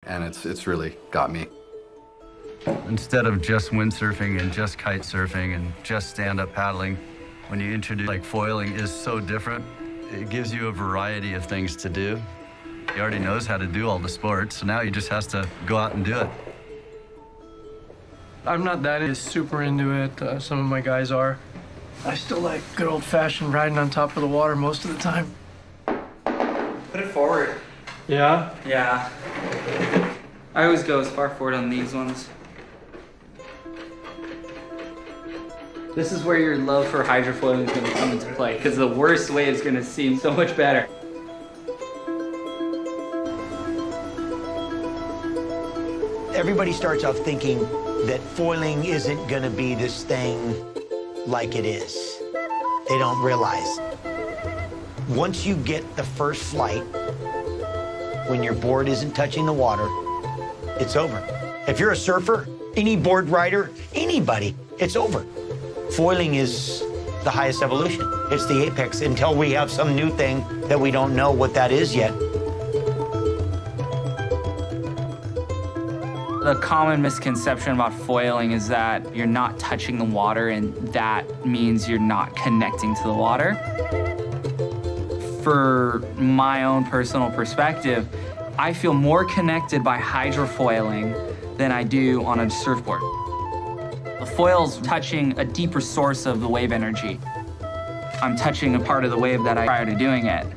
and it's really got me. Instead of just windsurfing and just kite surfing and just stand-up paddling, when you introduce, like, foiling is so different. It gives you a variety of things to do. He already knows how to do all the sports, so now he just has to go out and do it. I'm not that super into it. Some of my guys are. I still like good old-fashioned riding on top of the water most of the time. Put it forward. Yeah? Yeah. I always go as far forward on these ones. This is where your love for hydrofoiling is going to come into play, because the worst wave is going to seem so much better. Everybody starts off thinking that foiling isn't going to be this thing like it is. They don't realize. Once you get the first flight, when your board isn't touching the water, it's over. If you're a surfer, any board rider, anybody, it's over. Foiling is the highest evolution. It's the apex until we have some new thing that we don't know what that is yet. The common misconception about foiling is that you're not touching the water, and that means you're not connecting to the water. For my own personal perspective, I feel more connected by hydrofoiling than I do on a surfboard. The foil's touching a deeper source of the wave energy. I'm touching a part of the wave that I prior to doing it.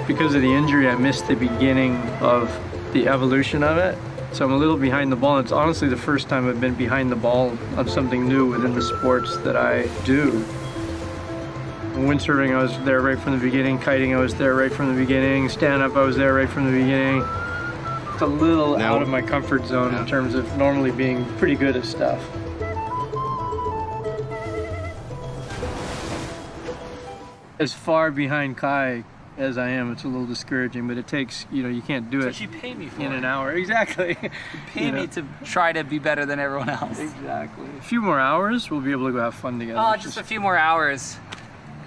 Because of the injury, I missed the beginning of the evolution of it. So I'm a little behind the ball. It's honestly the first time I've been behind the ball on something new within the sports that I do. Windsurfing, I was there right from the beginning. Kiting, I was there right from the beginning. Stand-up, I was there right from the beginning. It's a little out of my comfort zone in terms of normally being pretty good at stuff. As far behind Kai as I am, it's a little discouraging, but it takes, you can't do it you pay me for in an hour. Exactly. You pay me to try to be better than everyone else. Exactly. A few more hours, we'll be able to go have fun together. Oh, just a few more hours.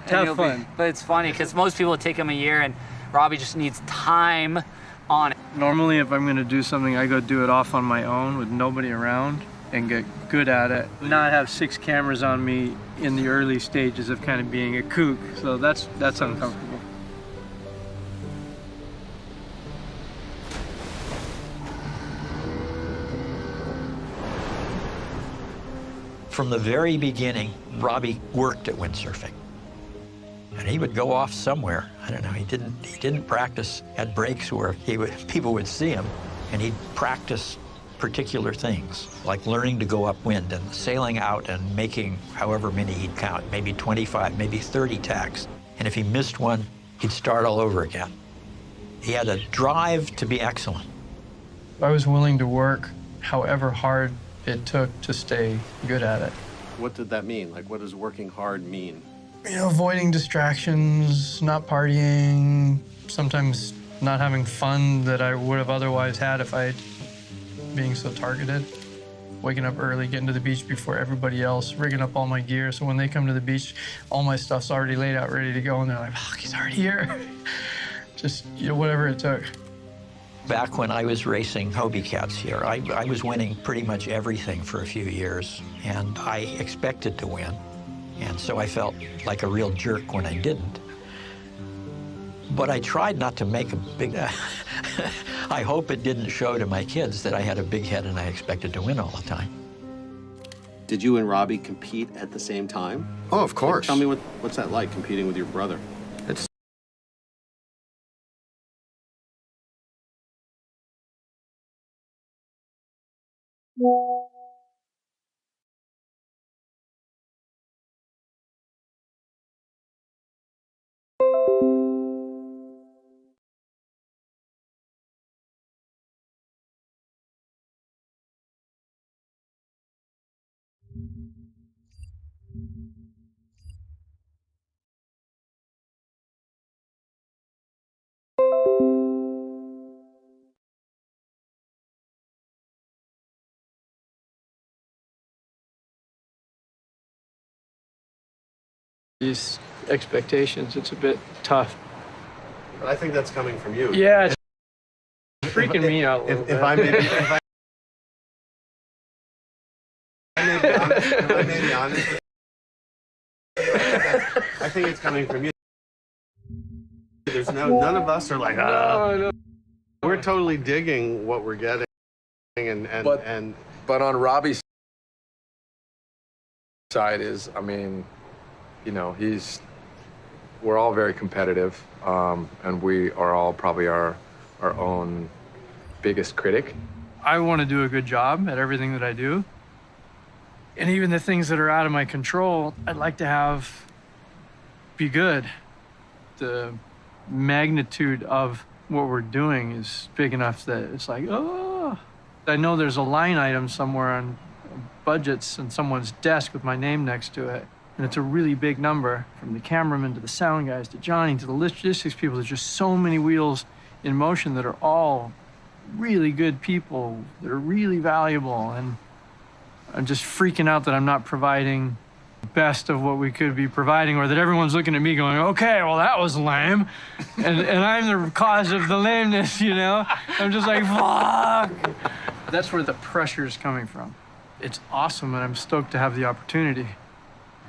Have fun. But it's funny, because most people take them a year, and Robbie just needs time on it. Normally, if I'm going to do something, I go do it off on my own with nobody around and get good at it. Not have 6 cameras on me in the early stages of kind of being a kook, so that's uncomfortable. From the very beginning, Robbie worked at windsurfing. And he would go off somewhere. I don't know, he didn't practice at breaks where people would see him. And he'd practice particular things, like learning to go upwind and sailing out and making however many he'd count, maybe 25, maybe 30 tacks. And if he missed one, he'd start all over again. He had a drive to be excellent. I was willing to work however hard it took to stay good at it. What did that mean? Like, what does working hard mean? Avoiding distractions, not partying, sometimes not having fun that I would have otherwise had if I being so targeted. Waking up early, getting to the beach before everybody else, rigging up all my gear, so when they come to the beach, all my stuff's already laid out, ready to go, and they're like, oh, he's already here. Just, whatever it took. Back when I was racing Hobie Cats here, I was winning pretty much everything for a few years, and I expected to win. And so I felt like a real jerk when I didn't. But I tried not to make a big... I hope it didn't show to my kids that I had a big head and I expected to win all the time. Did you and Robbie compete at the same time? Oh, of course. Tell me what's that like, competing with your brother? It's These expectations, it's a bit tough. But I think that's coming from you. Yeah, it's freaking me out a little bit. If I may be, if I may be honest with you, I think it's coming from you. There's none of us are like, No. we're totally digging what we're getting, But on Robbie's side is, I mean, you know, we're all very competitive, and we are all probably our own biggest critic. I want to do a good job at everything that I do. And even the things that are out of my control, I'd like to be good. The magnitude of what we're doing is big enough that it's like, oh, I know there's a line item somewhere on budgets on someone's desk with my name next to it. And it's a really big number, from the cameraman to the sound guys to Johnny to the logistics people. There's just so many wheels in motion that are all really good people that are really valuable. And I'm just freaking out that I'm not providing the best of what we could be providing, or that everyone's looking at me going, okay, well, that was lame. and I'm the cause of the lameness, you know? I'm just like, fuck. That's where the pressure's coming from. It's awesome, and I'm stoked to have the opportunity.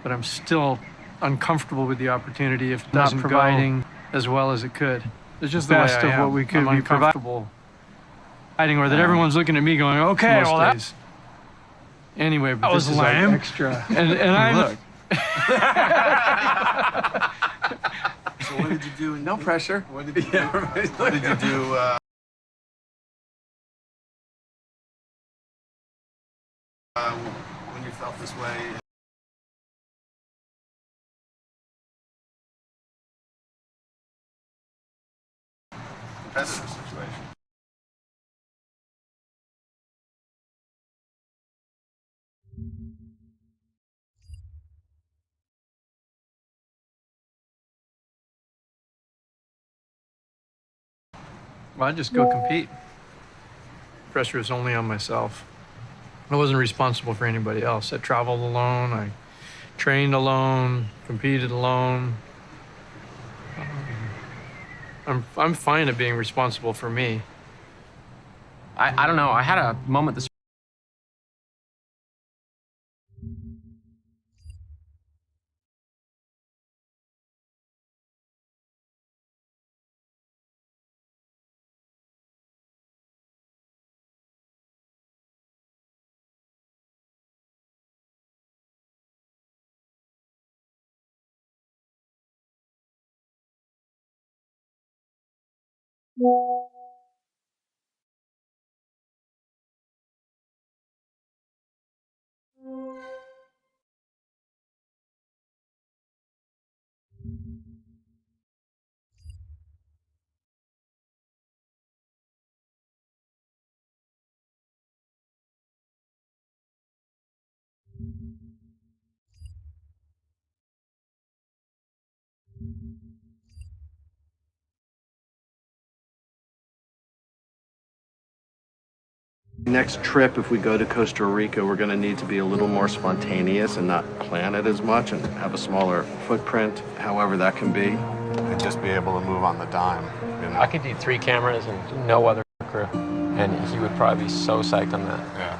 But I'm still uncomfortable with the opportunity if not providing as well as it could. It's just the best of what we could be providing, or that everyone's looking at me going, okay, well, that. Anyway, but this is lame. Like extra. and I'm look. So what did you do? No pressure. What did you do? What did you do? When you felt this way? Competitive situation. Well, I just go compete. Pressure is only on myself. I wasn't responsible for anybody else. I traveled alone. I trained alone, competed alone. I'm fine at being responsible for me. I don't know. I had a moment this. Next trip, if we go to Costa Rica, we're going to need to be a little more spontaneous and not plan it as much and have a smaller footprint, however that can be, and just be able to move on the dime. You know? I could do 3 cameras and no other crew, and he would probably be so psyched on that. Yeah.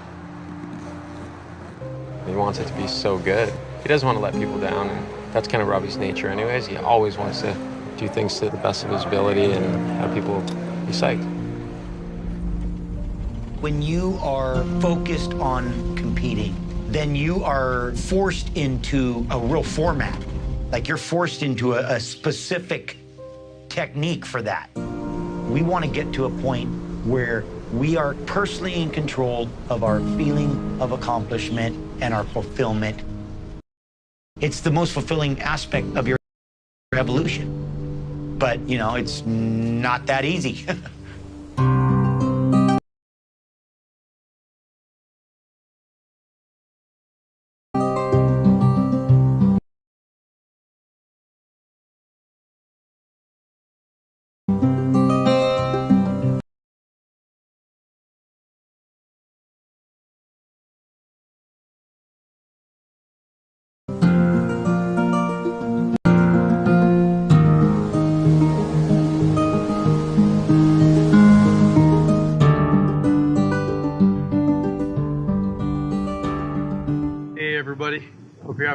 He wants it to be so good. He doesn't want to let people down, and that's kind of Robbie's nature anyways. He always wants to do things to the best of his ability and have people be psyched. When you are focused on competing, then you are forced into a real format. Like you're forced into a specific technique for that. We want to get to a point where we are personally in control of our feeling of accomplishment and our fulfillment. It's the most fulfilling aspect of your evolution. But, you know, it's not that easy.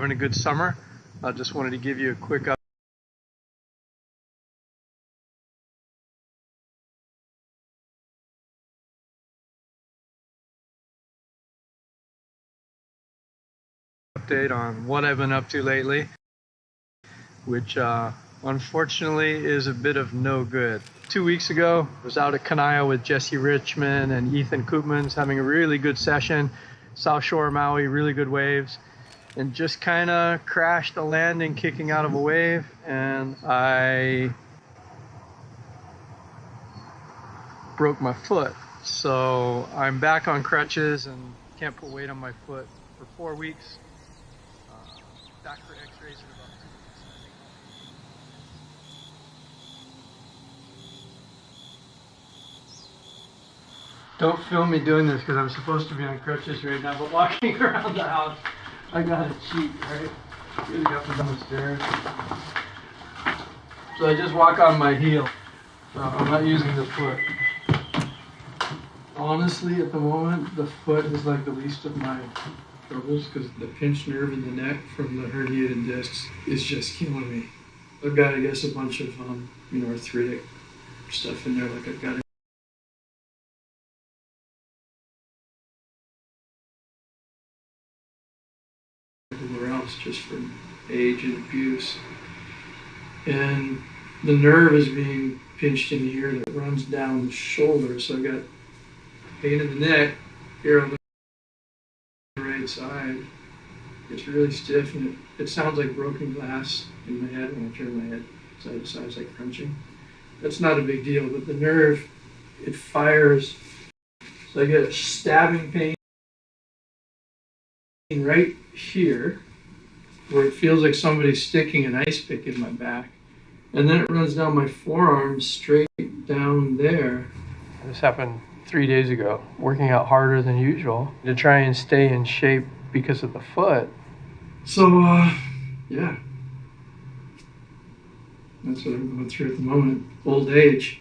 having a good summer. I just wanted to give you a quick update on what I've been up to lately, which unfortunately is a bit of no good. 2 weeks ago, I was out at Kanaya with Jesse Richmond and Ethan Koopmans having a really good session. South Shore of Maui, really good waves, and just kind of crashed a landing kicking out of a wave, and I broke my foot. So I'm back on crutches and can't put weight on my foot for 4 weeks. Back for x-rays in about 2 weeks. Don't film me doing this because I'm supposed to be on crutches right now, but walking around the house, I gotta cheat, right? Really up and down the stairs. So I just walk on my heel. So I'm not using the foot. Honestly, at the moment, the foot is like the least of my troubles because the pinched nerve in the neck from the herniated discs is just killing me. I've got, I guess, a bunch of arthritic stuff in there. Like I've got everywhere else just from age and abuse. And the nerve is being pinched in here that runs down the shoulder. So I've got pain in the neck here on the right side. It's really stiff and it sounds like broken glass in my head when I turn my head side to side. It's like crunching. That's not a big deal, but the nerve, it fires. So I get a stabbing pain right here where it feels like somebody's sticking an ice pick in my back. And then it runs down my forearm straight down there. This happened 3 days ago, working out harder than usual to try and stay in shape because of the foot. So, yeah. That's what I'm going through at the moment. Old age.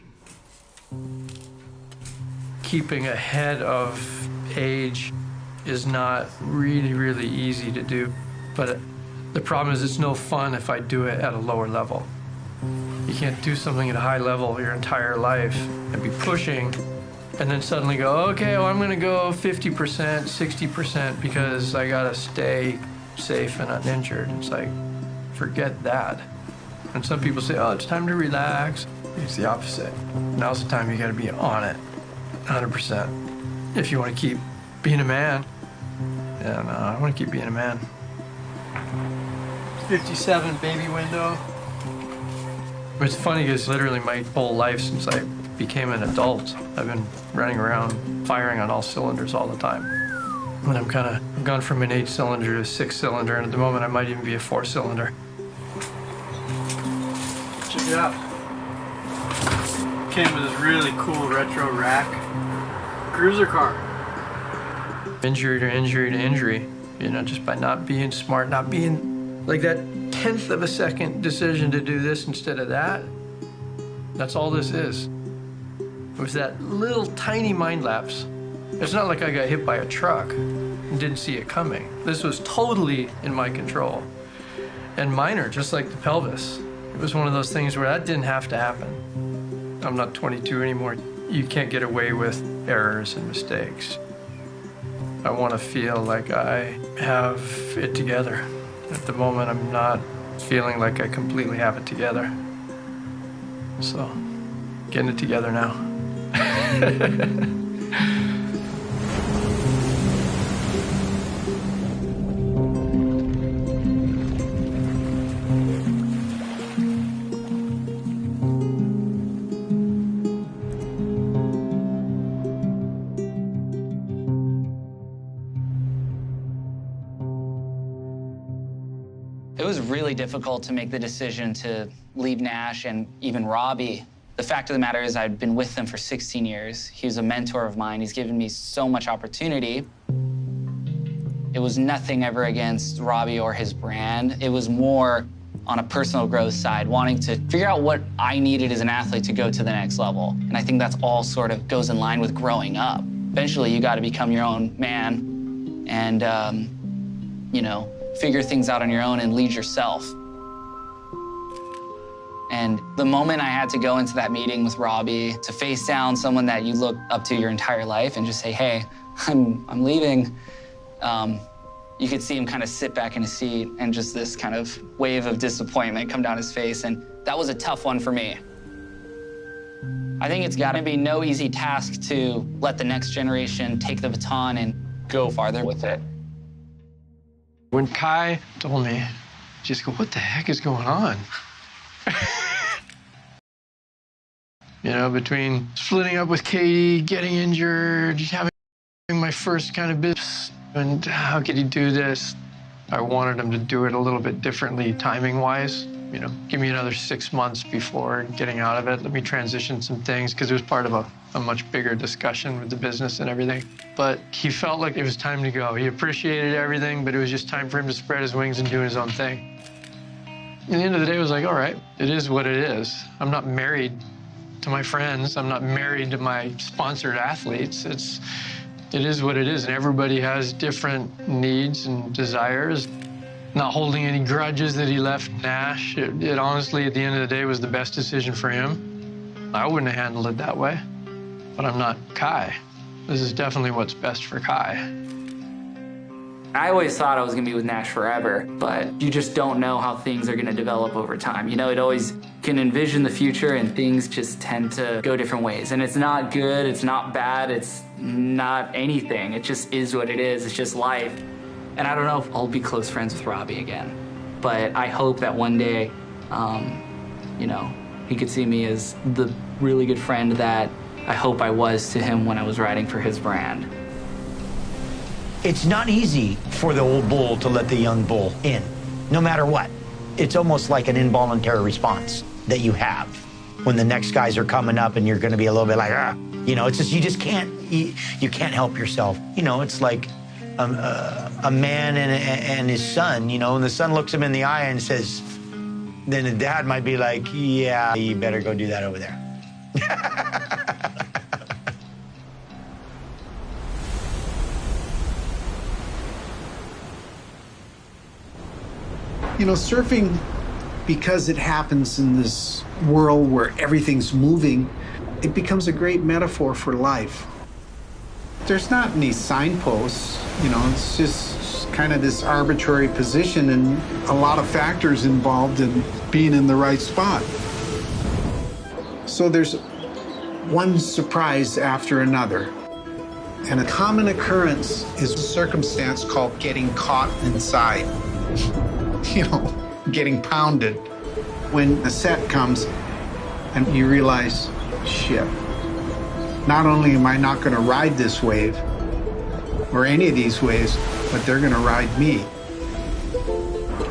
Keeping ahead of age is not really easy to do, but the problem is it's no fun if I do it at a lower level. You can't do something at a high level your entire life and be pushing and then suddenly go, okay, well, I'm gonna go 50%, 60% because I gotta stay safe and uninjured. It's like, forget that. And some people say, oh, it's time to relax. It's the opposite. Now's the time you gotta be on it, 100%. If you wanna keep being a man, and I wanna keep being a man. 57 baby window. It's funny because literally my whole life since I became an adult, I've been running around firing on all cylinders all the time. And I've gone from an 8-cylinder to a 6-cylinder, and at the moment I might even be a 4-cylinder. Check it out. Came with this really cool retro rack. Cruiser car. Injury to injury to injury, just by not being smart, not being like that 1/10 of a second decision to do this instead of that. That's all this is. It was that little tiny mind lapse. It's not like I got hit by a truck and didn't see it coming. This was totally in my control. And minor, just like the pelvis. It was one of those things where that didn't have to happen. I'm not 22 anymore. You can't get away with errors and mistakes. I want to feel like I have it together. At the moment, I'm not feeling like I completely have it together. So, getting it together now. It was really difficult to make the decision to leave Nash and even Robbie. The fact of the matter is I'd been with him for 16 years. He was a mentor of mine. He's given me so much opportunity. It was nothing ever against Robbie or his brand. It was more on a personal growth side, wanting to figure out what I needed as an athlete to go to the next level. And I think that's all sort of goes in line with growing up. Eventually, you got to become your own man and, figure things out on your own and lead yourself. And the moment I had to go into that meeting with Robbie to face down someone that you look up to your entire life and just say, hey, I'm leaving, you could see him kind of sit back in his seat and just this kind of wave of disappointment come down his face. And that was a tough one for me. I think it's gotta be no easy task to let the next generation take the baton and go farther with it. When Kai told me, just go, what the heck is going on? You know, between splitting up with Katie, getting injured, having my first kind of business, and how could he do this? I wanted him to do it a little bit differently, timing-wise. You know, give me another 6 months before getting out of it. Let me transition some things, because it was part of a much bigger discussion with the business and everything. But he felt like it was time to go. He appreciated everything, but it was just time for him to spread his wings and do his own thing. At the end of the day, it was like, all right, it is what it is. I'm not married to my friends. I'm not married to my sponsored athletes. It is what it is, and everybody has different needs and desires. Not holding any grudges that he left Nash. It honestly, at the end of the day, was the best decision for him. I wouldn't have handled it that way, but I'm not Kai. This is definitely what's best for Kai. I always thought I was gonna be with Nash forever, but you just don't know how things are gonna develop over time. You know, it always can envision the future and things just tend to go different ways. And it's not good, it's not bad, it's not anything. It just is what it is, it's just life. And I don't know if I'll be close friends with Robbie again, but I hope that one day, you know, he could see me as the really good friend that I hope I was to him when I was riding for his brand. It's not easy for the old bull to let the young bull in, no matter what. It's almost like an involuntary response that you have when the next guys are coming up and you're gonna be a little bit like, ah. You know, it's just, you just can't, you can't help yourself. You know, it's like a man and his son, you know, and the son looks him in the eye and says, then the dad might be like, yeah, you better go do that over there. You know, surfing, because it happens in this world where everything's moving, it becomes a great metaphor for life. There's not any signposts, you know, it's just kind of this arbitrary position and a lot of factors involved in being in the right spot. So there's one surprise after another. And a common occurrence is a circumstance called getting caught inside. You know, getting pounded. When the set comes and you realize, shit, not only am I not going to ride this wave or any of these waves, but they're going to ride me.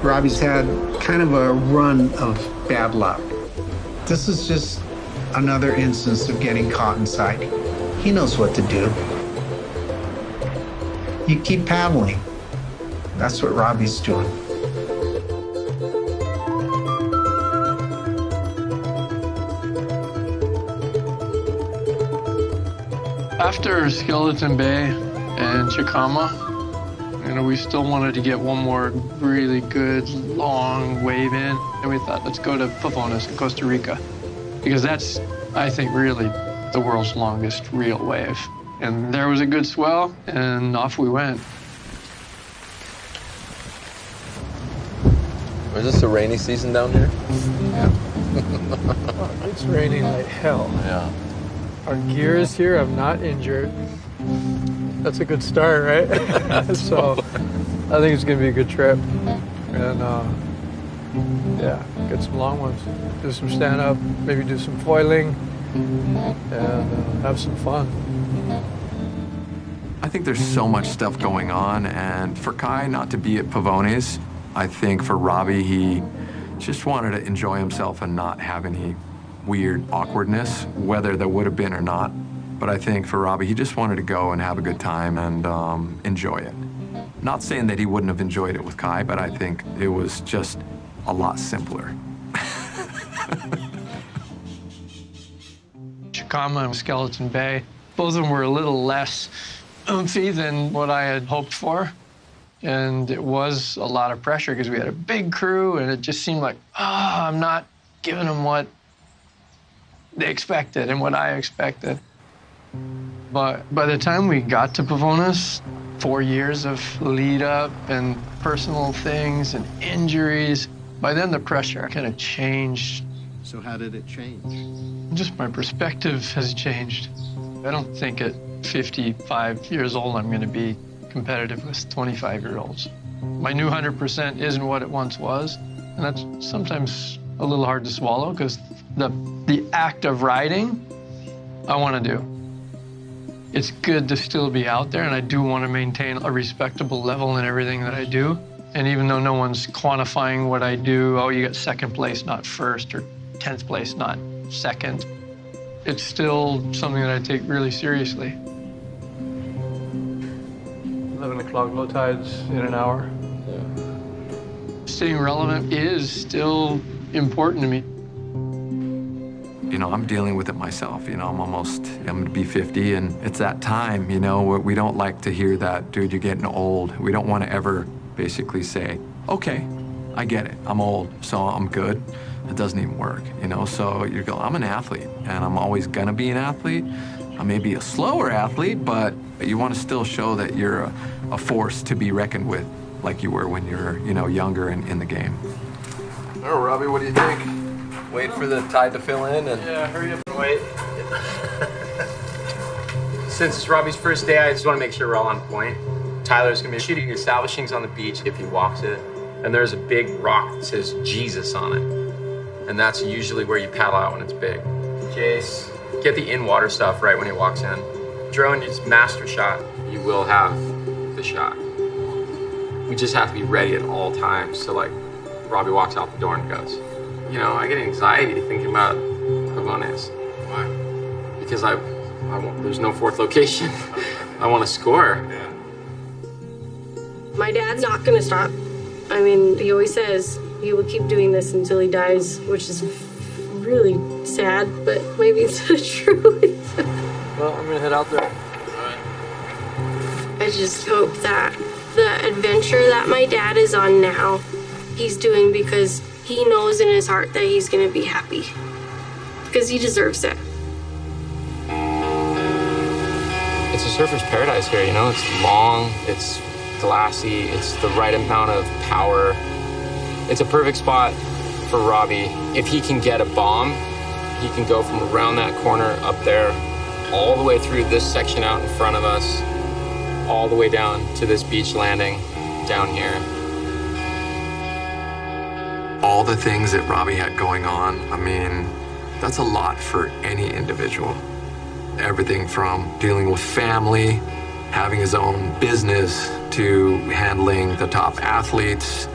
Robbie's had kind of a run of bad luck. This is just another instance of getting caught inside. He knows what to do. You keep paddling. That's what Robbie's doing. After Skeleton Bay and Chicama, you know, we still wanted to get one more really good long wave in, and we thought, let's go to Pavones in Costa Rica, because that's, I think, really the world's longest real wave. And there was a good swell, and off we went. Is this a rainy season down here? Yeah. It's raining like hell. Yeah. Our gear is here. I'm not injured. That's a good start, right? So I think it's going to be a good trip. And yeah, get some long ones. Do some stand-up, maybe do some foiling, and have some fun. I think there's so much stuff going on, and for Kai not to be at Pavones, I think for Robbie, he just wanted to enjoy himself and not have any weird awkwardness, whether there would have been or not. But I think for Robbie, he just wanted to go and have a good time and enjoy it. Not saying that he wouldn't have enjoyed it with Kai, but I think it was just a lot simpler. Chicama and Skeleton Bay, both of them were a little less oomphy than what I had hoped for. And it was a lot of pressure because we had a big crew, and it just seemed like, I'm not giving them what they expected and what I expected. But by the time we got to Pavonis, 4 years of lead up and personal things and injuries, by then the pressure kind of changed. So how did it change? Just my perspective has changed. I don't think at 55 years old I'm going to be competitive with 25-year-olds. My new 100% isn't what it once was, and that's sometimes a little hard to swallow because the act of riding, I want to do. It's good to still be out there, and I do want to maintain a respectable level in everything that I do. And even though no one's quantifying what I do, oh, you got second place, not first, or 10th place, not second, it's still something that I take really seriously. 11 o'clock low tides in an hour. Staying relevant is still important to me. You know, I'm dealing with it myself. You know, I'm going to be 50, and it's that time, you know, where we don't like to hear that, dude, you're getting old. We don't want to ever basically say, okay, I get it, I'm old, so I'm good. It doesn't even work, you know? So you go, I'm an athlete, and I'm always gonna be an athlete. I may be a slower athlete, but you want to still show that you're a force to be reckoned with, like you were when you're, you know, younger and in the game. Oh, Robbie, what do you think? Wait for the tide to fill in and... Yeah, hurry up and wait. Since it's Robbie's first day, I just want to make sure we're all on point. Tyler's going to be shooting establishings on the beach if he walks it. And there's a big rock that says Jesus on it. And that's usually where you paddle out when it's big. Jace, get the in-water stuff right when he walks in. Drone is master shot. You will have the shot. We just have to be ready at all times. So like, Robbie walks out the door and goes, you know, I get anxiety thinking about Pavonis. Why? Because I want, there's no fourth location. I want to score. Yeah. My dad's not gonna stop. I mean, he always says he will keep doing this until he dies, which is really sad, but maybe it's the truth. Well, I'm gonna head out there. I just hope that the adventure that my dad is on now, he's doing because he knows in his heart that he's gonna be happy. Because he deserves it. It's a surfer's paradise here, you know? It's long, it's glassy, it's the right amount of power. It's a perfect spot for Robbie. If he can get a bomb, he can go from around that corner up there, all the way through this section out in front of us, all the way down to this beach landing down here. All the things that Robbie had going on, I mean, that's a lot for any individual. Everything from dealing with family, having his own business, to handling the top athletes,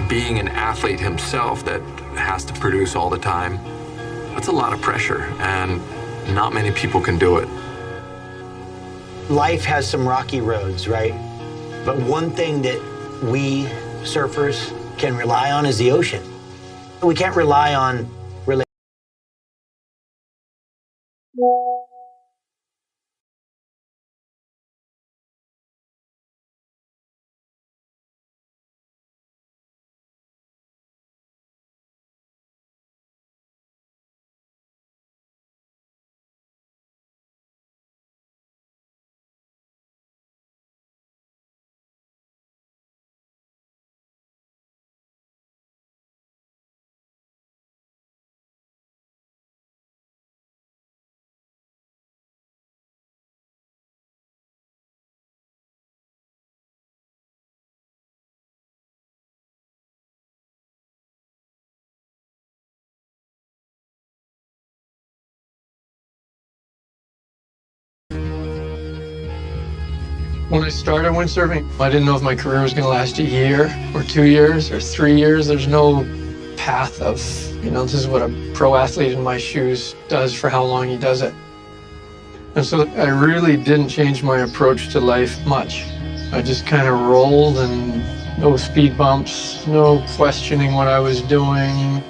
being an athlete himself that has to produce all the time. That's a lot of pressure, and not many people can do it. Life has some rocky roads, right? But one thing that we surfers can rely on is the ocean. We can't rely on When I started windsurfing, I didn't know if my career was going to last a year or 2 years or 3 years. There's no path of, you know, this is what a pro athlete in my shoes does for how long he does it. And so I really didn't change my approach to life much. I just kind of rolled, and no speed bumps, no questioning what I was doing.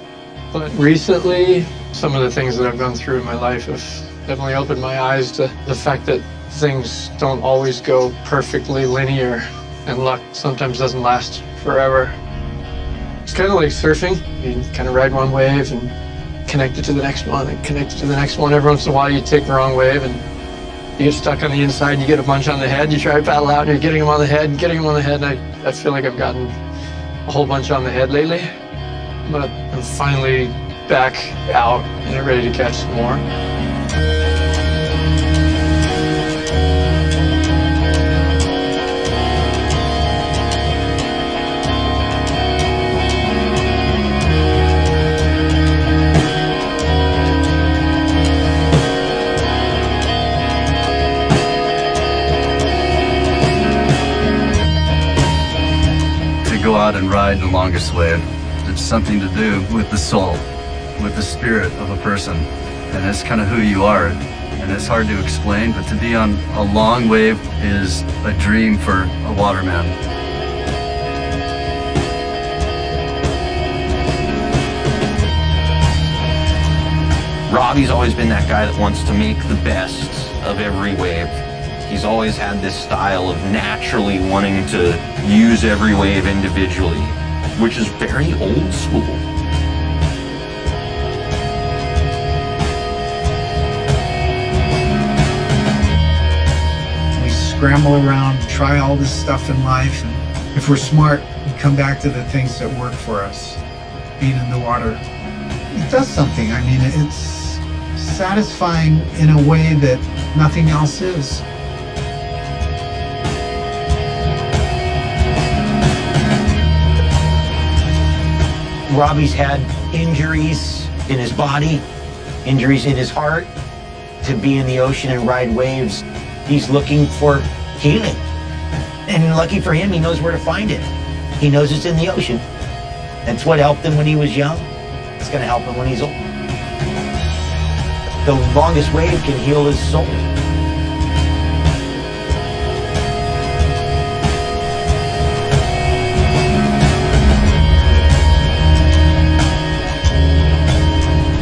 But recently, some of the things that I've gone through in my life have definitely opened my eyes to the fact that things don't always go perfectly linear. And luck sometimes doesn't last forever. It's kind of like surfing. You kind of ride one wave and connect it to the next one and connect it to the next one. Every once in a while you take the wrong wave and you get stuck on the inside and you get a bunch on the head. You try to paddle out and you're getting them on the head and getting them on the head. And I feel like I've gotten a whole bunch on the head lately. But I'm finally back out and ready to catch some more. Go out and ride the longest wave. It's something to do with the soul, with the spirit of a person, and it's kind of who you are. And it's hard to explain, but to be on a long wave is a dream for a waterman. Robbie's always been that guy that wants to make the best of every wave. He's always had this style of naturally wanting to use every wave individually, which is very old school. We scramble around, try all this stuff in life, and if we're smart, we come back to the things that work for us. Being in the water, it does something. I mean, it's satisfying in a way that nothing else is. Robbie's had injuries in his body, injuries in his heart. To be in the ocean and ride waves, he's looking for healing. And lucky for him, he knows where to find it. He knows it's in the ocean. That's what helped him when he was young. It's going to help him when he's old. The longest wave can heal his soul.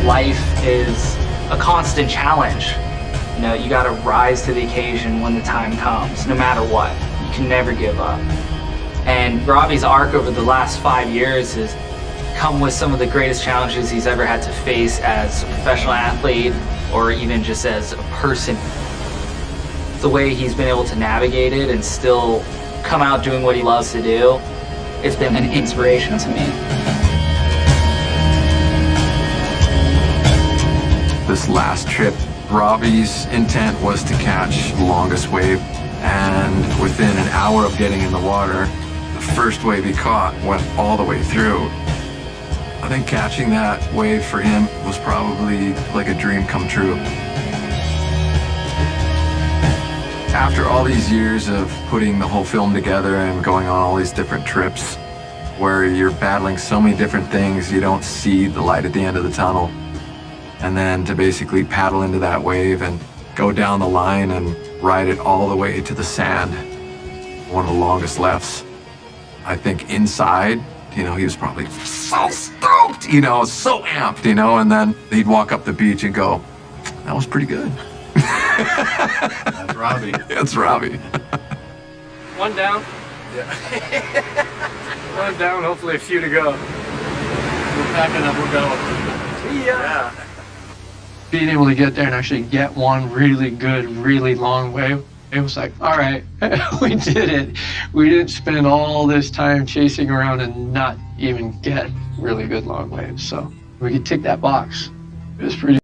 Life is a constant challenge. You know, you gotta rise to the occasion when the time comes, no matter what. You can never give up. And Robbie's arc over the last 5 years has come with some of the greatest challenges he's ever had to face as a professional athlete or even just as a person. The way he's been able to navigate it and still come out doing what he loves to do, it's been an inspiration to me. This last trip, Robbie's intent was to catch the longest wave, and within an hour of getting in the water, the first wave he caught went all the way through. I think catching that wave for him was probably like a dream come true. After all these years of putting the whole film together and going on all these different trips where you're battling so many different things, you don't see the light at the end of the tunnel. And then to basically paddle into that wave and go down the line and ride it all the way to the sand, one of the longest lefts. I think inside, you know, he was probably so stoked, you know, so amped, you know, and then he'd walk up the beach and go, that was pretty good. That's Robbie. That's Robbie. One down. Yeah. One down, hopefully a few to go. We're packing up, we're going. Yeah. Being able to get there and actually get one really good, really long wave, it was like, all right, we did it. We didn't spend all this time chasing around and not even get really good long waves. So we could tick that box. It was pretty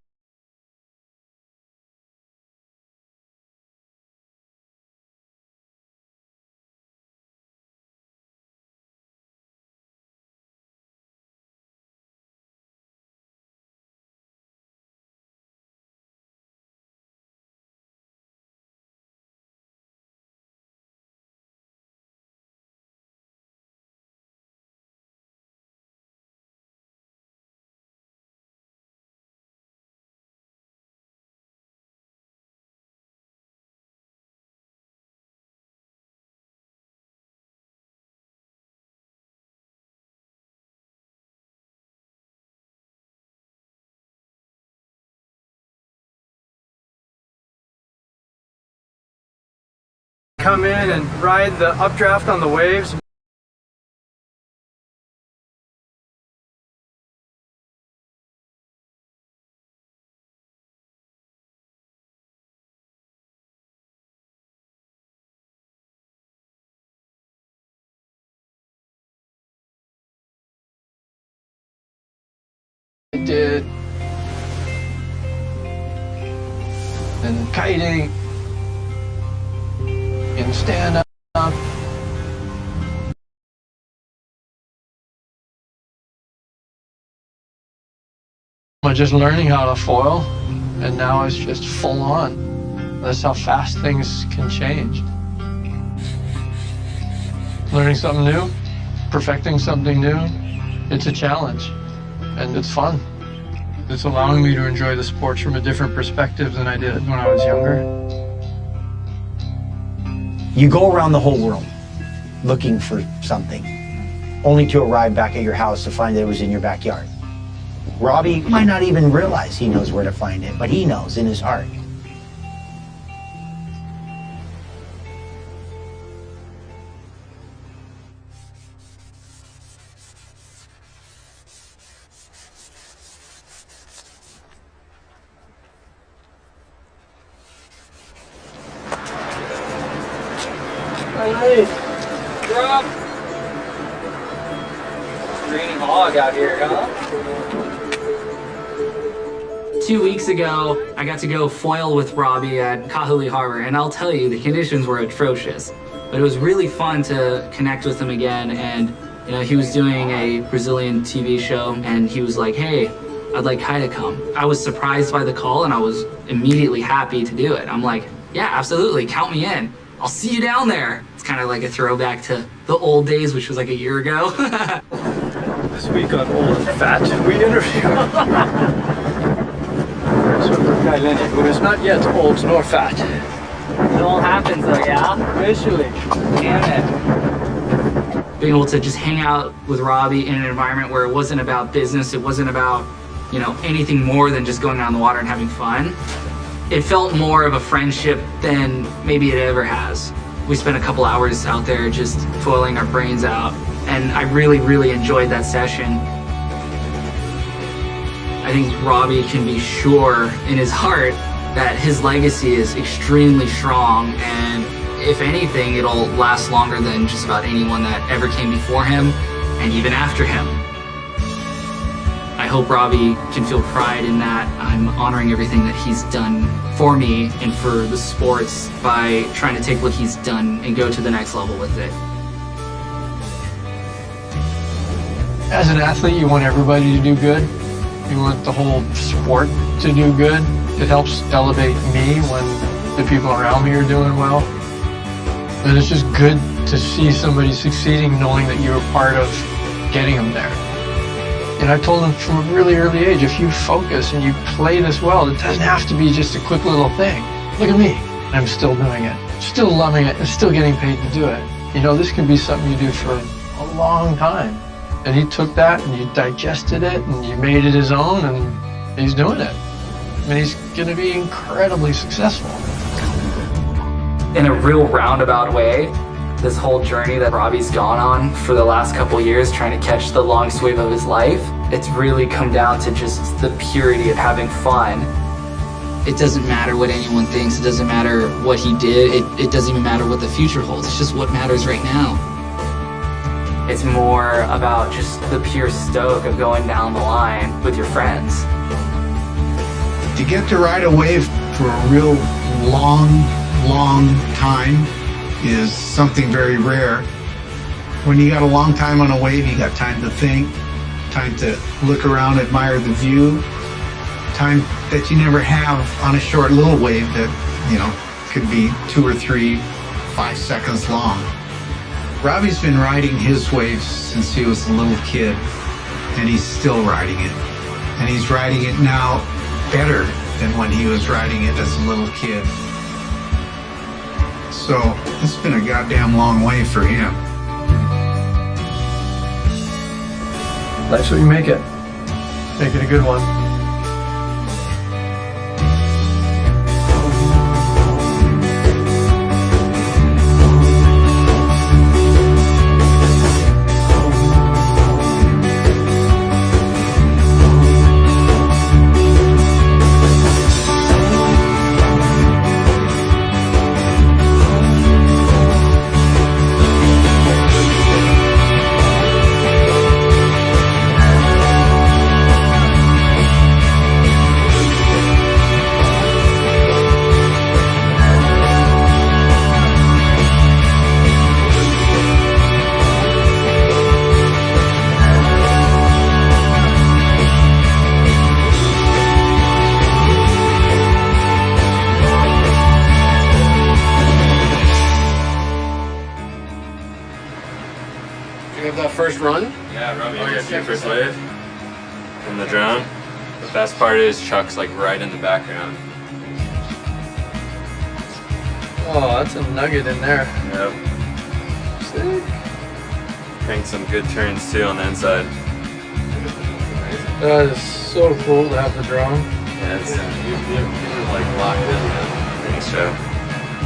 come in and ride the updraft on the waves. I did. And kiting. And stand up. I'm just learning how to foil, and now it's just full on. That's how fast things can change. Learning something new, perfecting something new, it's a challenge, and it's fun. It's allowing me to enjoy the sports from a different perspective than I did when I was younger. You go around the whole world looking for something, only to arrive back at your house to find that it was in your backyard. Robbie might not even realize he knows where to find it, but he knows in his heart. Hey, Rob. Raining hog out here, huh? 2 weeks ago, I got to go foil with Robbie at Kahului Harbor, and I'll tell you, the conditions were atrocious. But it was really fun to connect with him again, and you know, he was doing a Brazilian TV show, and he was like, hey, I'd like Kai to come. I was surprised by the call, and I was immediately happy to do it. I'm like, yeah, absolutely, count me in. I'll see you down there. It's kind of like a throwback to the old days, which was like a year ago. This week on Old and Fat, we interview Surfer Kai Lenny, who is not yet old nor fat. It all happens though, yeah? Eventually. Damn it. Being able to just hang out with Robbie in an environment where it wasn't about business, it wasn't about, you know, anything more than just going out on the water and having fun. It felt more of a friendship than maybe it ever has. We spent a couple hours out there just foiling our brains out, and I really, really enjoyed that session. I think Robbie can be sure in his heart that his legacy is extremely strong, and if anything, it'll last longer than just about anyone that ever came before him and even after him. I hope Robbie can feel pride in that I'm honoring everything that he's done for me and for the sports by trying to take what he's done and go to the next level with it. As an athlete, you want everybody to do good. You want the whole sport to do good. It helps elevate me when the people around me are doing well. And it's just good to see somebody succeeding knowing that you were part of getting them there. And I told him from a really early age, if you focus and you play this well, it doesn't have to be just a quick little thing. Look at me. I'm still doing it, still loving it, and still getting paid to do it. You know, this can be something you do for a long time. And he took that and you digested it and you made it his own, and he's doing it. And he's gonna be incredibly successful. In a real roundabout way, this whole journey that Robbie's gone on for the last couple years trying to catch the longest wave of his life, it's really come down to just the purity of having fun. It doesn't matter what anyone thinks, it doesn't matter what he did, it doesn't even matter what the future holds, it's just what matters right now. It's more about just the pure stoke of going down the line with your friends. To get to ride a wave for a real long time is something very rare. When you got a long time on a wave, you got time to think, time to look around, admire the view, time that you never have on a short little wave that, you know, could be 2 or 3, 5 seconds long. Robbie's been riding his waves since he was a little kid, and he's still riding it. And he's riding it now better than when he was riding it as a little kid. So it's been a goddamn long way for him. Life's what you make it. Make it a good one. first run? Yeah, Robbie, you get your first wave from the drone. The best part is Chuck's like right in the background. Oh, that's a nugget in there. Yep. Sick. Cranked some good turns too on the inside. That is so cool to have the drone. Yeah, it's you're like locked in. Thanks, Joe.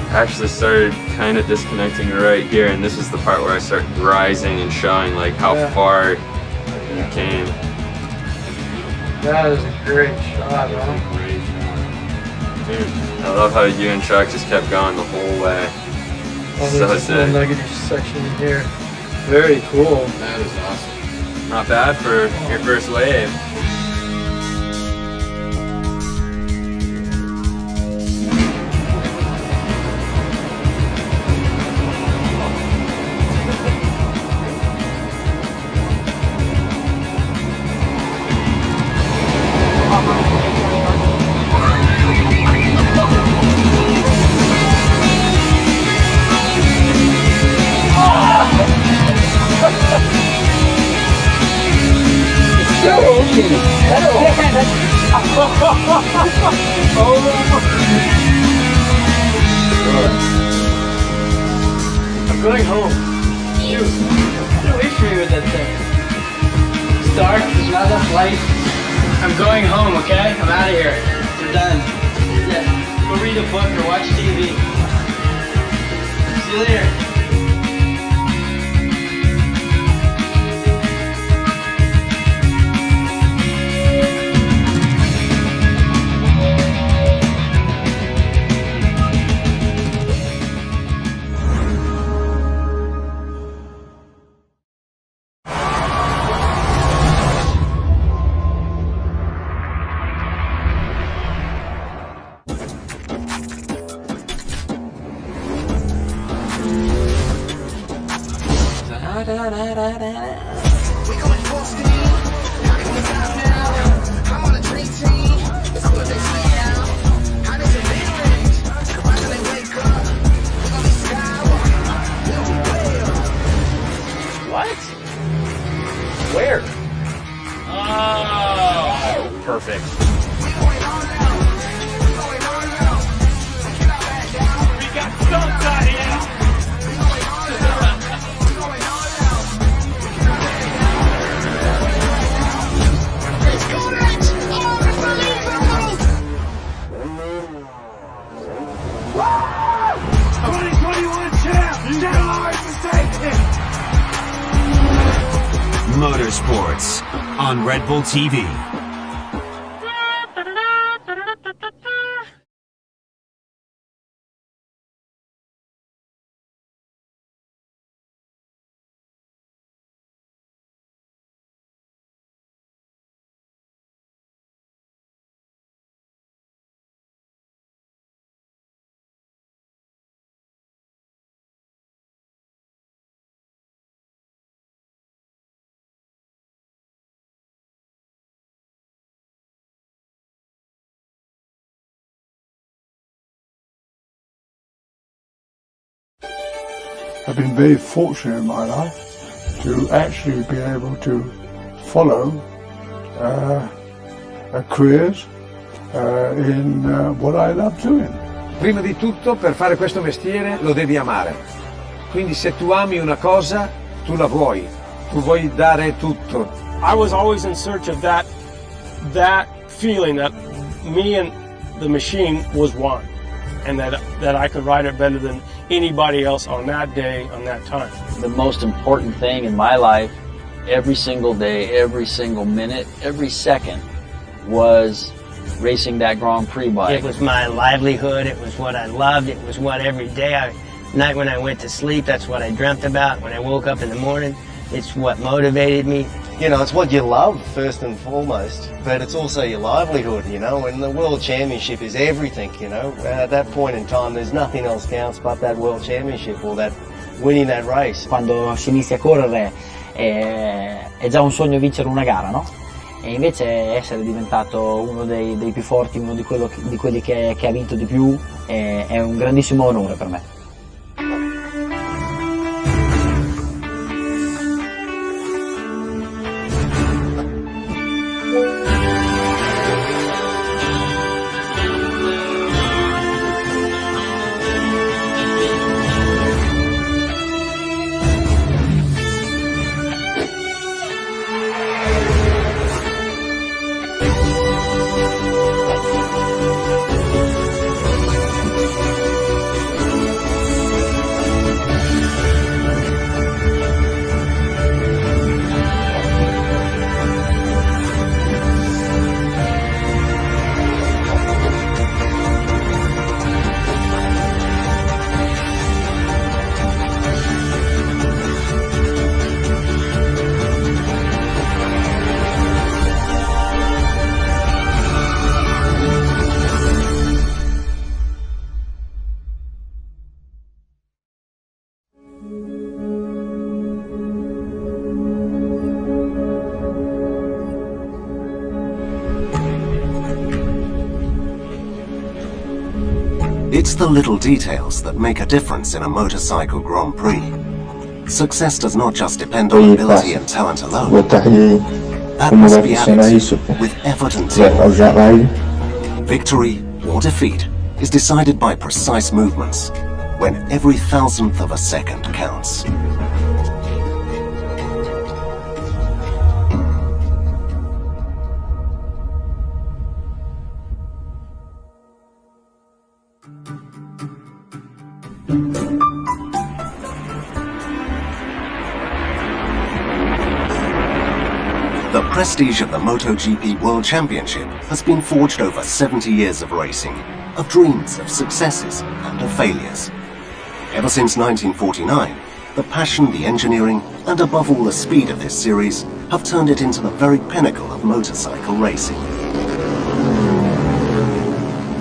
I actually started kind of disconnecting right here, and this is the part where I start rising and showing like how far you came. That is a great shot, huh? Dude, I love how you and Chuck just kept going the whole way. Oh, So there's this little sick. nuggety section in here. Very cool. That is awesome. Not bad for your first wave. I'm going home. Shoot. No issue with that thing. It's dark, there's not enough light. I'm going home, okay? I'm out of here. We're done. Yeah. Go read a book or watch TV. See you later. What? Where? Oh, perfect. We got stumped out here. Motorsports on Red Bull TV. I've been very fortunate in my life to actually be able to follow careers in what I love doing. Prima di tutto, per fare questo mestiere lo devi amare. Quindi se tu ami una cosa, tu la vuoi. Tu vuoi dare tutto. I was always in search of that feeling that me and the machine was one, and that I could ride it better than anybody else on that day, on that time. The most important thing in my life, every single day, every single minute, every second, was racing that Grand Prix bike. It was my livelihood, it was what I loved, it was what every day, night when I went to sleep, that's what I dreamt about. When I woke up in the morning, it's what motivated me. You know, it's what you love first and foremost, but it's also your livelihood, you know, and the World Championship is everything, you know. At that point in time, there's nothing else counts but that World Championship or that winning that race. Quando si inizia a correre è già un sogno vincere una gara, no? E invece essere diventato uno dei più forti, uno di quelli che ha vinto di più, è un grandissimo onore per me. It's the little details that make a difference in a motorcycle Grand Prix. Success does not just depend on ability and talent alone. That must be added with effort and teamwork. Victory or defeat is decided by precise movements, when every thousandth of a second counts. The prestige of the MotoGP World Championship has been forged over 70 years of racing, of dreams, of successes, and of failures. Ever since 1949, the passion, the engineering, and above all the speed of this series have turned it into the very pinnacle of motorcycle racing.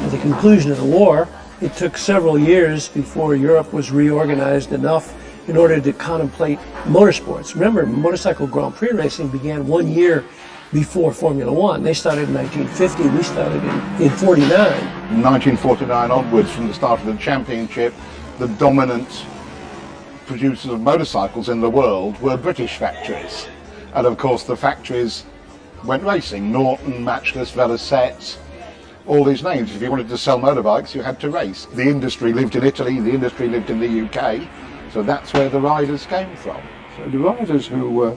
At the conclusion of the war, it took several years before Europe was reorganized enough in order to contemplate motorsports. Remember, motorcycle Grand Prix racing began 1 year before Formula One. They started in 1950, we started in 49. 1949 onwards, from the start of the championship, the dominant producers of motorcycles in the world were British factories. And of course the factories went racing. Norton, Matchless, Velocette, all these names. If you wanted to sell motorbikes, you had to race. The industry lived in Italy, the industry lived in the UK, so that's where the riders came from. So the riders who were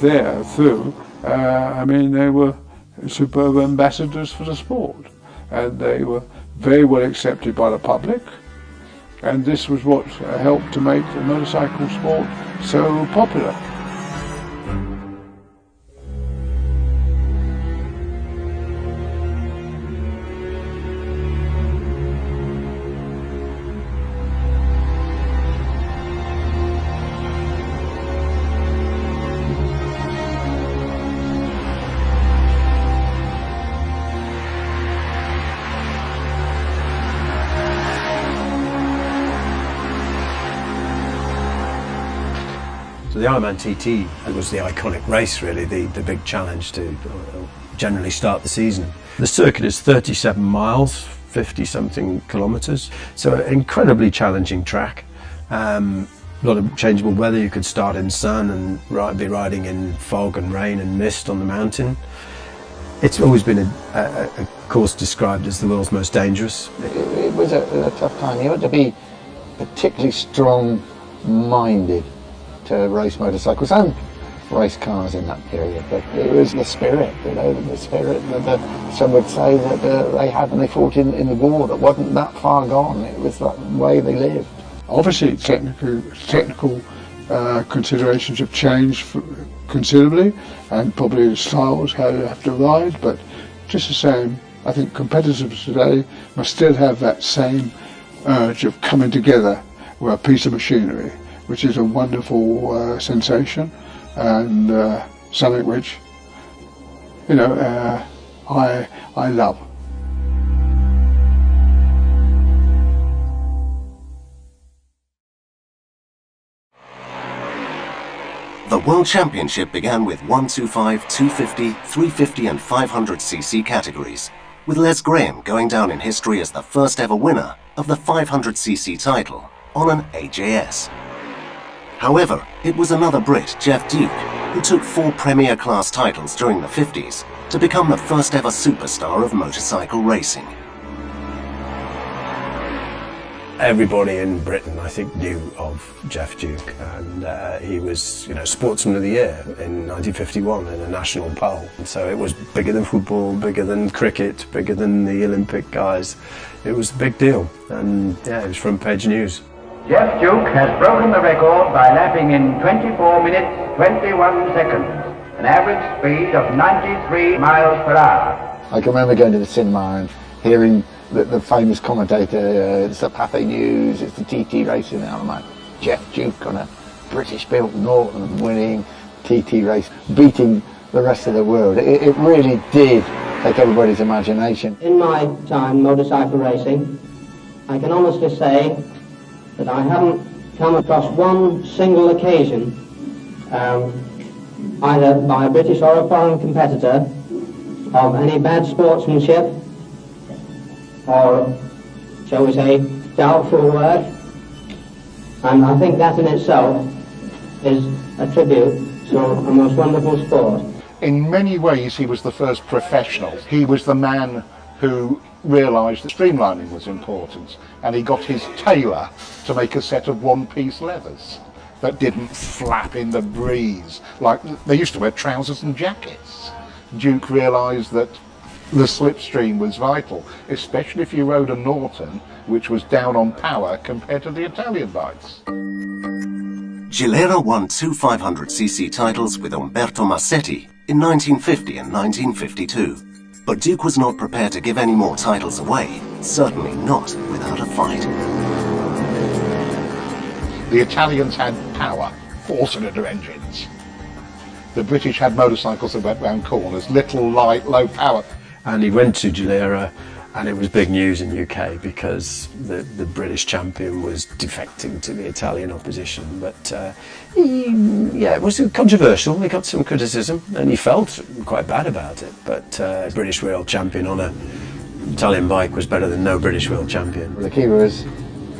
there through, I mean, they were superb ambassadors for the sport, and they were very well accepted by the public, and this was what helped to make the motorcycle sport so popular. The Ironman TT was the iconic race, really, the big challenge to generally start the season. The circuit is 37 miles, 50-something kilometres, so an incredibly challenging track. A lot of changeable weather. You could start in sun and be riding in fog and rain and mist on the mountain. It's always been a course described as the world's most dangerous. It was a tough time. You had to be particularly strong-minded to race motorcycles and race cars in that period, but it was the spirit, you know, the spirit that some would say that they had when they fought in the war that wasn't that far gone. It was the way they lived. Obviously technical considerations have changed considerably, and probably the styles, how you have to ride, but just the same, I think competitors today must still have that same urge of coming together with a piece of machinery, which is a wonderful sensation, and something which, you know, I love. The World Championship began with 125, 250, 350 and 500cc categories, with Les Graham going down in history as the first ever winner of the 500cc title on an AJS. However, it was another Brit, Jeff Duke, who took 4 Premier Class titles during the 50s to become the first ever superstar of motorcycle racing. Everybody in Britain, I think, knew of Jeff Duke, and he was, you know, Sportsman of the Year in 1951 in a national poll. And so it was bigger than football, bigger than cricket, bigger than the Olympic guys. It was a big deal, and yeah, it was front page news. Jeff Duke has broken the record by lapping in 24 minutes, 21 seconds, an average speed of 93 miles per hour. I can remember going to the cinema and hearing the famous commentator, it's the Pathé News, it's the TT racing, and I'm like, Jeff Duke on a British-built Norton winning TT race, beating the rest of the world. It really did take everybody's imagination. In my time motorcycle racing, I can honestly say that I haven't come across one single occasion, either by a British or a foreign competitor, of any bad sportsmanship or shall we say, doubtful word. And I think that in itself is a tribute to a most wonderful sport. In many ways, he was the first professional. He was the man who realised that streamlining was important, and he got his tailor to make a set of one-piece leathers that didn't flap in the breeze like they used to wear trousers and jackets. Duke realised that the slipstream was vital, especially if you rode a Norton, which was down on power compared to the Italian bikes. Gilera won 2 500cc titles with Umberto Massetti in 1950 and 1952. But Duke was not prepared to give any more titles away, certainly not without a fight. The Italians had power, 4-cylinder engines. The British had motorcycles that went round corners, little, light, low power. And he went to Gilera, and it was big news in the UK because the British champion was defecting to the Italian opposition. But it was controversial. He got some criticism, and he felt quite bad about it. But British world champion on an Italian bike was better than no British world champion. The key was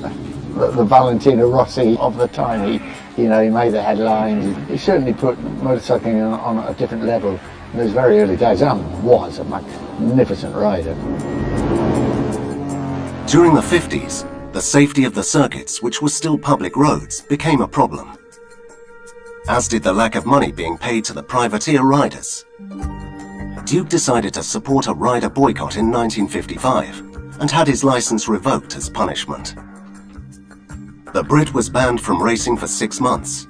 the Valentino Rossi of the time. He made the headlines. He certainly put motorcycling on a different level. In those very early days, Alan was a magnificent rider. During the 50s, the safety of the circuits, which were still public roads, became a problem, as did the lack of money being paid to the privateer riders. Duke decided to support a rider boycott in 1955 and had his license revoked as punishment. The Brit was banned from racing for 6 months,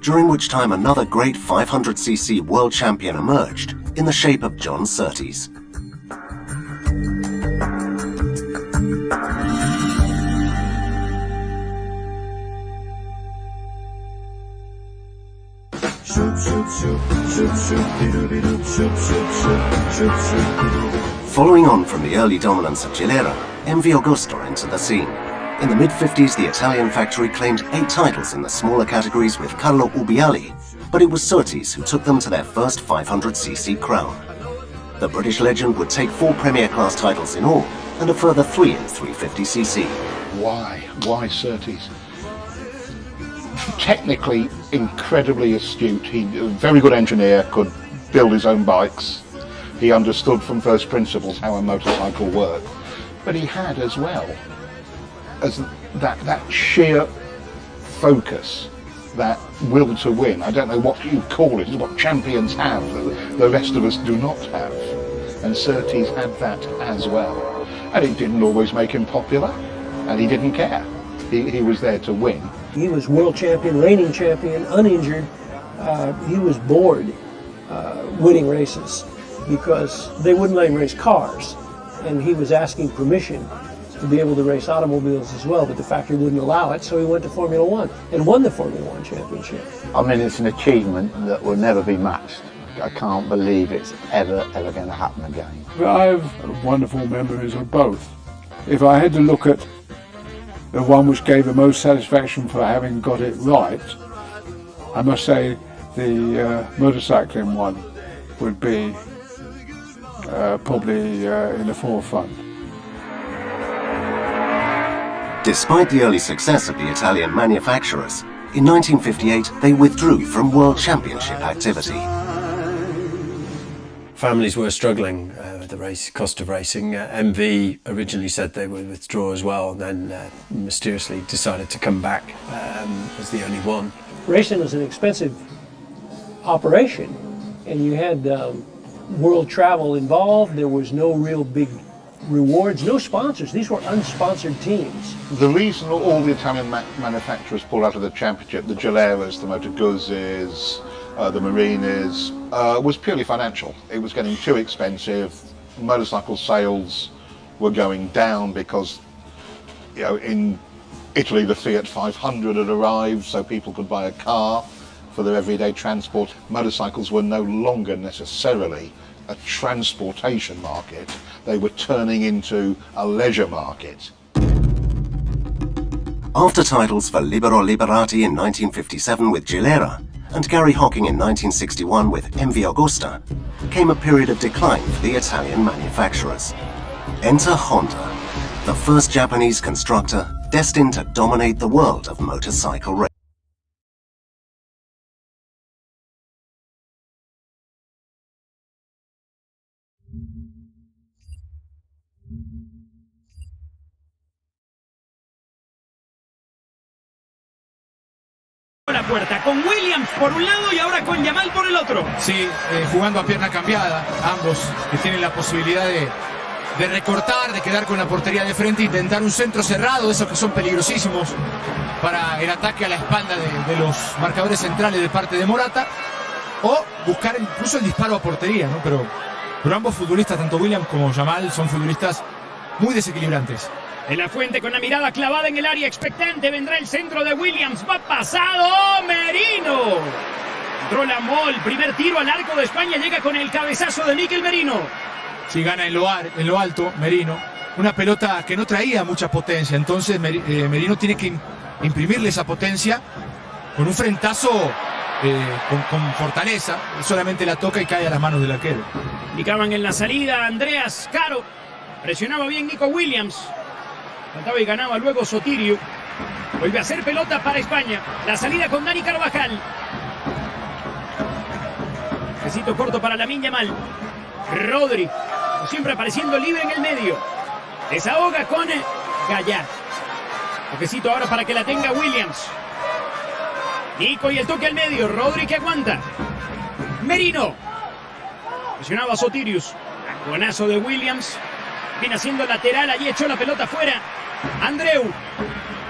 during which time another great 500cc world champion emerged in the shape of John Surtees. Following on from the early dominance of Gilera, MV Agusta entered the scene. In the mid-50s, the Italian factory claimed 8 titles in the smaller categories with Carlo Ubiali, but it was Surtees who took them to their first 500cc crown. The British legend would take 4 Premier Class titles in all, and a further 3 in 350cc. Why Surtees? Technically incredibly astute. He was a very good engineer, could build his own bikes. He understood from first principles how a motorcycle worked. But he had as well as that sheer focus, that will to win. I don't know what you call it, it's what champions have that the rest of us do not have. And Surtees had that as well. And it didn't always make him popular, and he didn't care. He was there to win. He was world champion, reigning champion, uninjured. He was bored winning races because they wouldn't let him race cars. And he was asking permission to be able to race automobiles as well, but the factory wouldn't allow it, so he went to Formula One and won the Formula One championship. I mean, it's an achievement that will never be matched. I can't believe it's ever going to happen again. I have wonderful memories of both. If I had to look at the one which gave the most satisfaction for having got it right, I must say the motorcycling one would be probably in the forefront. Despite the early success of the Italian manufacturers, in 1958 they withdrew from World Championship activity. Families were struggling with the cost of racing. MV originally said they would withdraw as well, and then mysteriously decided to come back as the only one. Racing was an expensive operation, and you had world travel involved. There was no real big rewards, no sponsors. These were unsponsored teams. The reason all the Italian manufacturers pulled out of the championship, the Gileras, the Moto Guzzis, the Marinis, was purely financial. It was getting too expensive. Motorcycle sales were going down because, in Italy the Fiat 500 had arrived, so people could buy a car for their everyday transport. Motorcycles were no longer necessarily a transportation market. They were turning into a leisure market. After titles for Libero Liberati in 1957 with Gilera and Gary Hocking in 1961 with MV Agusta, came a period of decline for the Italian manufacturers. Enter Honda. the first Japanese constructor destined to dominate the world of motorcycle racing. La puerta con Williams por un lado y ahora con Yamal por el otro. Sí, jugando a pierna cambiada, ambos que tienen la posibilidad de recortar, de quedar con la portería de frente, intentar un centro cerrado, de esos que son peligrosísimos para el ataque a la espalda de los marcadores centrales de parte de Morata, o buscar incluso el disparo a portería, ¿no? Pero ambos futbolistas, tanto Williams como Yamal, son futbolistas muy desequilibrantes. De la Fuente con la mirada clavada en el área expectante, vendrá el centro de Williams, va pasado Merino. Entró la Mol, primer tiro al arco de España, llega con el cabezazo de Mikel Merino. Sí, gana en lo alto Merino, una pelota que no traía mucha potencia, entonces Merino tiene que imprimirle esa potencia con un frentazo con fortaleza, solamente la toca y cae a las manos del arquero. Indicaban en la salida Andreas Caro, presionaba bien Nico Williams. Trataba y ganaba luego Sotirio. Vuelve a hacer pelota para España. La salida con Dani Carvajal. Necesito corto para Lamine Yamal. Rodri, como siempre apareciendo libre en el medio. Desahoga con Gallá. Toquecito ahora para que la tenga Williams. Nico y el toque al medio. Rodri que aguanta. Merino. Presionaba Sotirius. Buenazo de Williams. Viene haciendo lateral. Allí echó la pelota fuera. Andreu.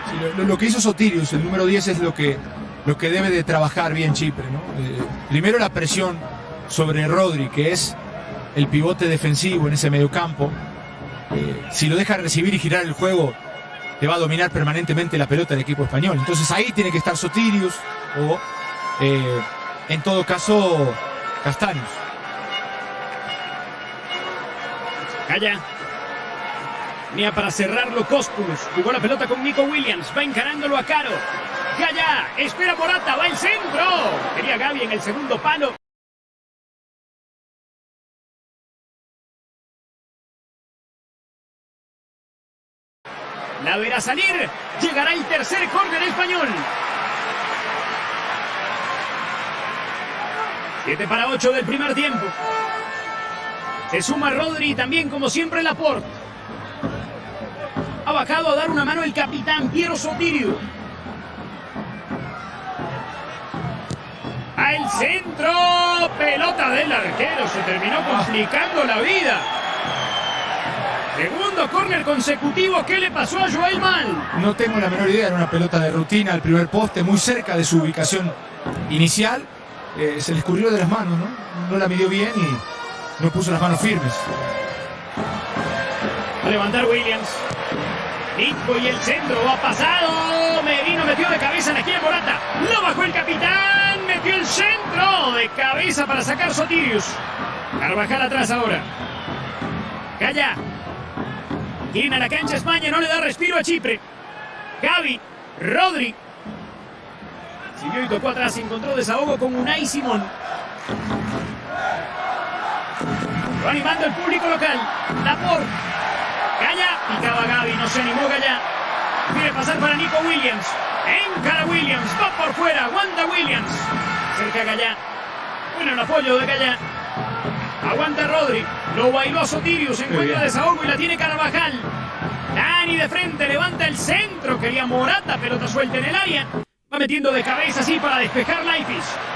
Sí, lo que hizo Sotirius, el número 10, es lo que debe de trabajar bien Chipre, ¿no? Primero la presión sobre Rodri, que es el pivote defensivo en ese mediocampo. Si lo deja recibir y girar el juego, te va a dominar permanentemente la pelota del equipo español. Entonces ahí tiene que estar Sotirius o, en todo caso, Castaños. Calla. Venía para cerrarlo Cóspulos. Jugó la pelota con Nico Williams. Va encarándolo a Caro. Calla. Espera Morata. Va el centro. Quería Gavi en el segundo palo. La verá salir. Llegará el tercer córner español. 7-8 del primer tiempo. Se suma Rodri también, como siempre, Laporte. Ha bajado a dar una mano el capitán Piero Sotirio. Al centro. Pelota del arquero. Se terminó complicando la vida. Segundo córner consecutivo. ¿Qué le pasó a Joel Mal? No tengo la menor idea. Era una pelota de rutina al primer poste, muy cerca de su ubicación inicial. Se le escurrió de las manos, ¿no? No la midió bien y no puso las manos firmes. Va a levantar Williams. Nico y el centro. Va pasado. Merino metió de cabeza en la esquina Morata. Lo bajó el capitán. Metió el centro de cabeza para sacar Sotirius. Carvajal atrás ahora. Calla. Quieren a la cancha España. No le da respiro a Chipre. Gavi. Rodri. Siguió y tocó atrás. Encontró desahogo con Unai Simón. Lo animando el público local. Laporte. Gallá. Picaba Gavi. No se animó Gallá. Quiere pasar para Nico Williams. Encara Williams. Va por fuera. Aguanta Williams. Cerca Gallá. Bueno, el apoyo de Gallá. Aguanta Rodri. Lo bailó a Sotirius. Encuentra desahogo y la tiene Carvajal. Dani de frente. Levanta el centro. Quería Morata. Pelota suelta en el área. Va metiendo de cabeza así para despejar Laifis.